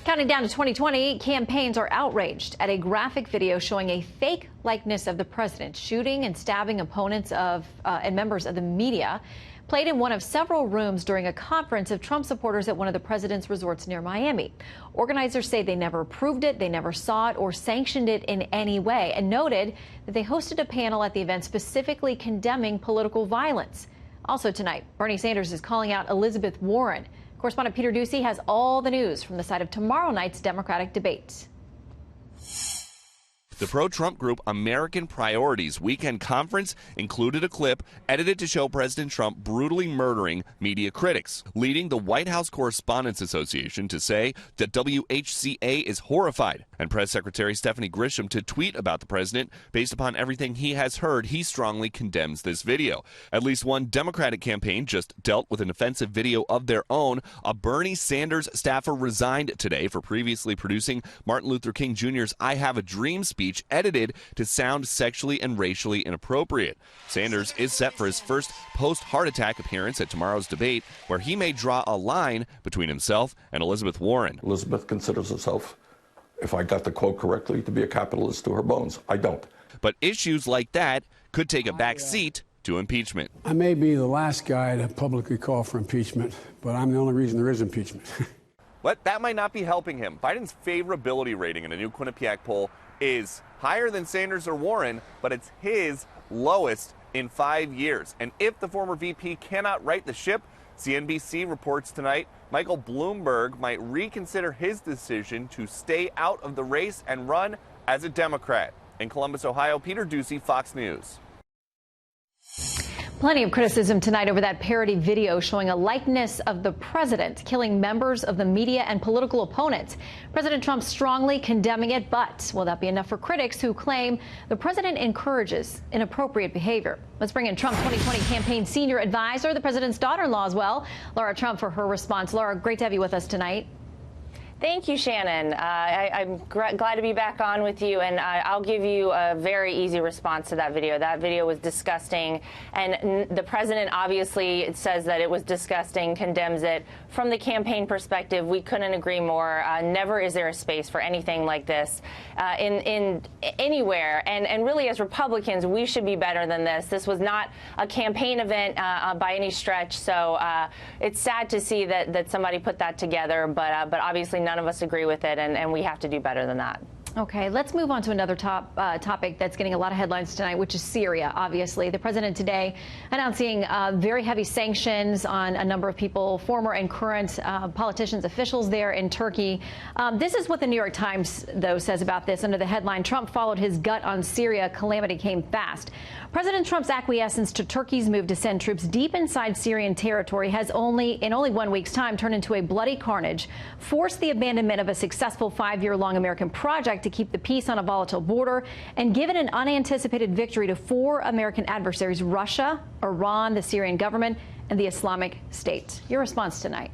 Counting down to 2020, campaigns are outraged at a graphic video showing a fake likeness of the president shooting and stabbing opponents and members of the media, played in one of several rooms during a conference of Trump supporters at one of the president's resorts near Miami. Organizers say they never approved it, they never saw it or sanctioned it in any way, and noted that they hosted a panel at the event specifically condemning political violence. Also tonight, Bernie Sanders is calling out Elizabeth Warren. Correspondent Peter Ducey has all the news from the site of tomorrow night's Democratic debate. The pro-Trump group American Priorities weekend conference included a clip edited to show President Trump brutally murdering media critics, leading the White House Correspondents Association to say that WHCA is horrified, and Press Secretary Stephanie Grisham to tweet about the president. Based upon everything he has heard, he strongly condemns this video. At least one Democratic campaign just dealt with an offensive video of their own. A Bernie Sanders staffer resigned today for previously producing Martin Luther King Jr.'s I Have a Dream speech, edited to sound sexually and racially inappropriate. Sanders is set for his first post-heart attack appearance at tomorrow's debate, where he may draw a line between himself and Elizabeth Warren. Elizabeth considers herself, if I got the quote correctly, to be a capitalist to her bones. I don't. But issues like that could take a back seat to impeachment. I may be the last guy to publicly call for impeachment, but I'm the only reason there is impeachment. But that might not be helping him. Biden's favorability rating in a new Quinnipiac poll is higher than Sanders or Warren, but it's his lowest in 5 years. And if the former VP cannot right the ship, CNBC reports tonight Michael Bloomberg might reconsider his decision to stay out of the race and run as a Democrat. In Columbus, Ohio, Peter Ducey, Fox News. Plenty of criticism tonight over that parody video showing a likeness of the president killing members of the media and political opponents. President Trump strongly condemning it, but will that be enough for critics who claim the president encourages inappropriate behavior? Let's bring in Trump 2020 campaign senior advisor, the president's daughter-in-law as well, Lara Trump, for her response. Lara, great to have you with us tonight. Thank you, Shannon. I'm glad to be back on with you, and I'll give you a very easy response to that video. That video was disgusting, and the president obviously says that it was disgusting, condemns it. From the campaign perspective, we couldn't agree more. Never is there a space for anything like this in anywhere, and really as Republicans, we should be better than this. This was not a campaign event by any stretch, so it's sad to see that somebody put that together, but obviously none of us agree with it, and we have to do better than that. Okay, let's move on to another topic that's getting a lot of headlines tonight, which is Syria, obviously. The president today announcing very heavy sanctions on a number of people, former and current politicians, officials there in Turkey. This is what the New York Times, though, says about this under the headline, Trump followed his gut on Syria, calamity came fast. President Trump's acquiescence to Turkey's move to send troops deep inside Syrian territory has in only 1 week's time turned into a bloody carnage, forced the abandonment of a successful 5-year-long American project to keep the peace on a volatile border, and given an unanticipated victory to 4 American adversaries: Russia, Iran, the Syrian government, and the Islamic State. Your response tonight?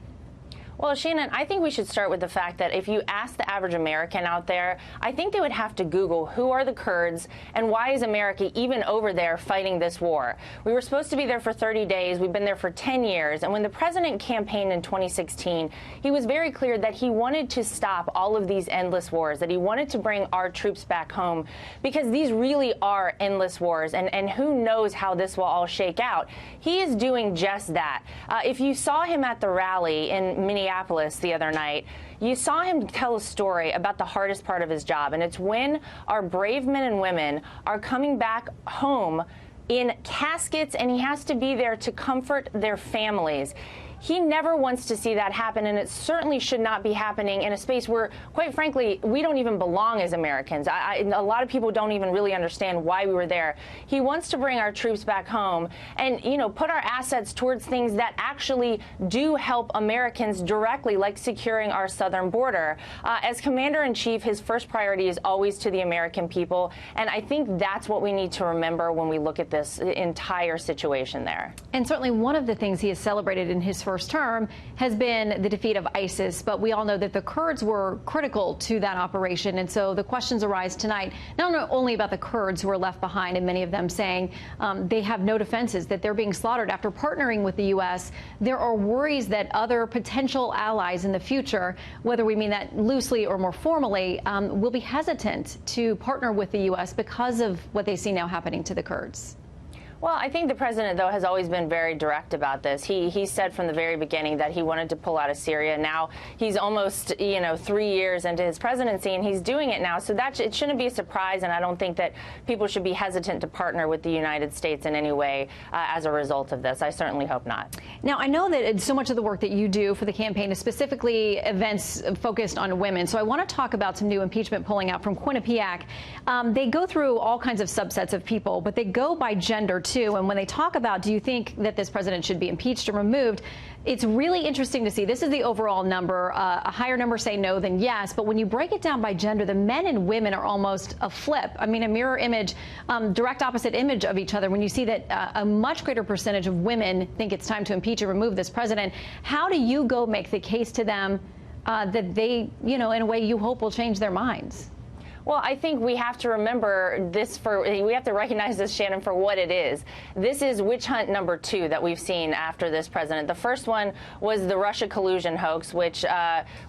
Well, Shannon, I think we should start with the fact that if you ask the average American out there, I think they would have to Google who are the Kurds and why is America even over there fighting this war. We were supposed to be there for 30 days. We've been there for 10 years. And when the president campaigned in 2016, he was very clear that he wanted to stop all of these endless wars, that he wanted to bring our troops back home, because these really are endless wars. And who knows how this will all shake out. He is doing just that. If you saw him at the rally in Minneapolis the other night, you saw him tell a story about the hardest part of his job, and it's when our brave men and women are coming back home in caskets, and he has to be there to comfort their families. He never wants to see that happen, and it certainly should not be happening in a space where, quite frankly, we don't even belong as Americans. A lot of people don't even really understand why we were there. He wants to bring our troops back home and, put our assets towards things that actually do help Americans directly, like securing our southern border. As commander-in-chief, his first priority is always to the American people, and I think that's what we need to remember when we look at this entire situation there. And certainly one of the things he has celebrated in his first term has been the defeat of ISIS. But we all know that the Kurds were critical to that operation. And so the questions arise tonight, not only about the Kurds who are left behind, and many of them saying they have no defenses, that they're being slaughtered after partnering with the U.S. There are worries that other potential allies in the future, whether we mean that loosely or more formally, will be hesitant to partner with the U.S. because of what they see now happening to the Kurds. Well, I think the president, though, has always been very direct about this. He said from the very beginning that he wanted to pull out of Syria. Now he's almost, 3 years into his presidency, and he's doing it now. So it shouldn't be a surprise, and I don't think that people should be hesitant to partner with the United States in any way as a result of this. I certainly hope not. Now, I know that so much of the work that you do for the campaign is specifically events focused on women. So I want to talk about some new impeachment polling out from Quinnipiac. They go through all kinds of subsets of people, but they go by gender, too. And when they talk about, do you think that this president should be impeached or removed, it's really interesting to see. This is the overall number. A higher number say no than yes. But when you break it down by gender, the men and women are almost a flip. I mean, a mirror image, direct opposite image of each other. When you see that a much greater percentage of women think it's time to impeach or remove this president, how do you go make the case to them that they, in a way you hope will change their minds? Well, I think we have to remember this we have to recognize this, Shannon, for what it is. This is witch hunt number 2 that we've seen after this president. The first one was the Russia collusion hoax, which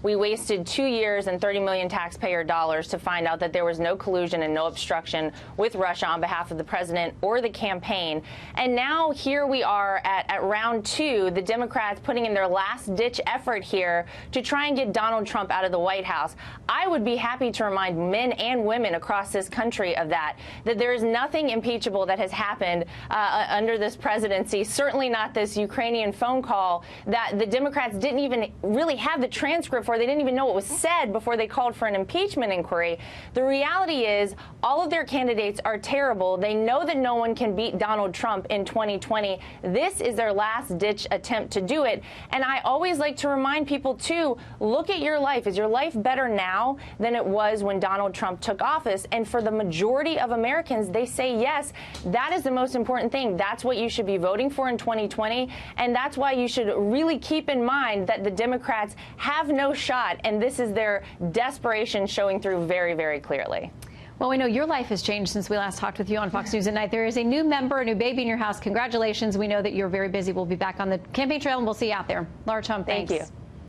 we wasted 2 years and 30 million taxpayer dollars to find out that there was no collusion and no obstruction with Russia on behalf of the president or the campaign. And now here we are at round 2, the Democrats putting in their last ditch effort here to try and get Donald Trump out of the White House. I would be happy to remind men and women across this country of that there is nothing impeachable that has happened under this presidency, certainly not this Ukrainian phone call that the Democrats didn't even really have the transcript for. They didn't even know what was said before they called for an impeachment inquiry. The reality is all of their candidates are terrible. They know that no one can beat Donald Trump in 2020. This is their last-ditch attempt to do it. And I always like to remind people, too, look at your life. Is your life better now than it was when Donald Trump took office? And for the majority of Americans, they say yes. That is the most important thing. That's what you should be voting for in 2020. And that's why you should really keep in mind that the Democrats have no shot. And this is their desperation showing through very, very clearly. Well, we know your life has changed since we last talked with you on Fox News at Night. There is a new member, a new baby in your house. Congratulations. We know that you're very busy. We'll be back on the campaign trail, and we'll see you out there. Lara Trump, thanks. Thank you.